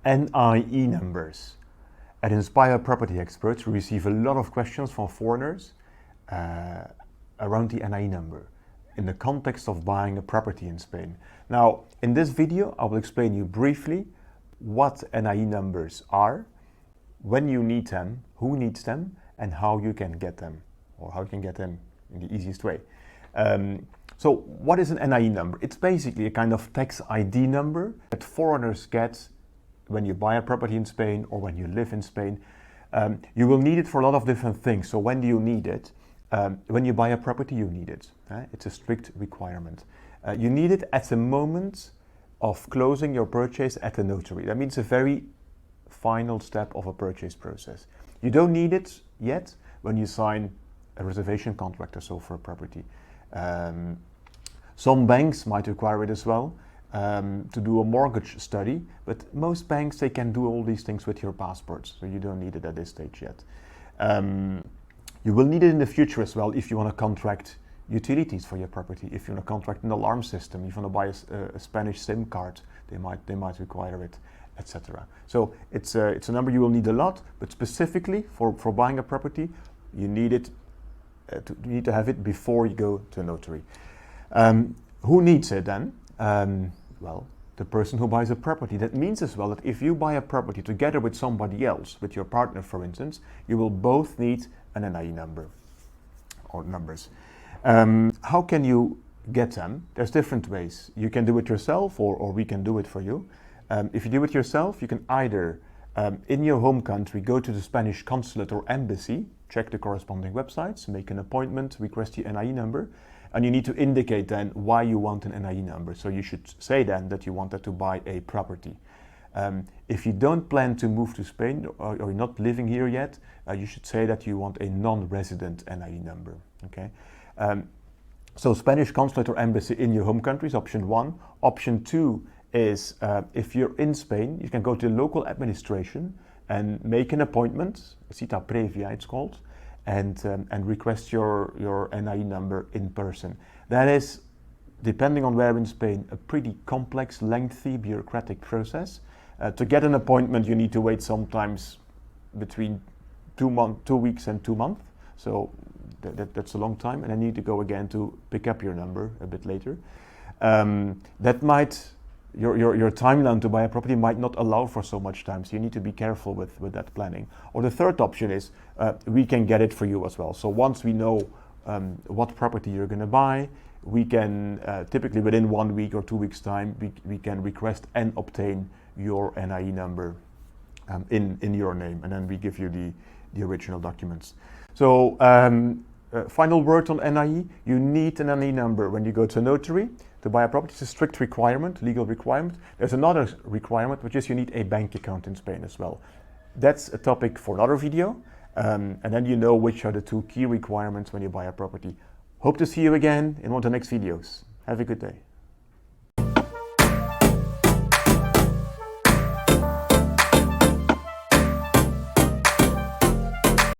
NIE numbers. At Inspire Property Experts, we receive a lot of questions from foreigners around the NIE number in the context of buying a property in Spain. Now, in this video, I will explain you briefly what NIE numbers are, when you need them, who needs them, and how you can get them, or how you can get them in the easiest way. So what is an NIE number? It's basically a kind of tax ID number that foreigners get when you buy a property in Spain or when you live in Spain. You will need it for a lot of different things. So when do you need it? When you buy a property, you need it. It's a strict requirement. You need it at the moment of closing your purchase at the notary. That means a very final step of a purchase process. You don't need it yet when you sign a reservation contract or so for a property. Some banks might require it as well to do a mortgage study, but most banks, they can do all these things with your passport, so you don't need it at this stage yet. You will need it in the future as well if you want to contract utilities for your property, if you want to contract an alarm system, if you want to buy a Spanish SIM card, they might require it, etc. So it's a number you will need a lot, but specifically for buying a property, you need it. You need to have it before you go to a notary. Who needs it then? Well, the person who buys a property. That means as well that if you buy a property together with somebody else, with your partner for instance, you will both need an NIE number or numbers. How can you get them? There's different ways. You can do it yourself or we can do it for you. If you do it yourself, you can either in your home country go to the Spanish consulate or embassy, check the corresponding websites, make an appointment, request the NIE number, and you need to indicate then why you want an NIE number. So you should say then that you wanted to buy a property. If you don't plan to move to Spain or you're not living here yet, you should say that you want a non-resident NIE number. Okay. So Spanish consulate or embassy in your home country is option one. Option two is if you're in Spain, you can go to the local administration and make an appointment, cita previa it's called, and request your NIE number in person. That is, depending on where in Spain, a pretty complex, lengthy, bureaucratic process. To get an appointment, you need to wait sometimes between 2 weeks and 2 months. So that's a long time, and I need to go again to pick up your number a bit later. Your timeline to buy a property might not allow for so much time, so you need to be careful with that planning. Or the third option is we can get it for you as well. So once we know what property you're going to buy, we can typically within 1 week or 2 weeks time, we can request and obtain your NIE number in your name, and then we give you the original documents. So final word on NIE, you need an NIE number when you go to a notary to buy a property. It's a strict requirement, legal requirement. There's another requirement, which is you need a bank account in Spain as well. That's a topic for another video, and then you know which are the two key requirements when you buy a property. Hope to see you again in one of the next videos. Have a good day.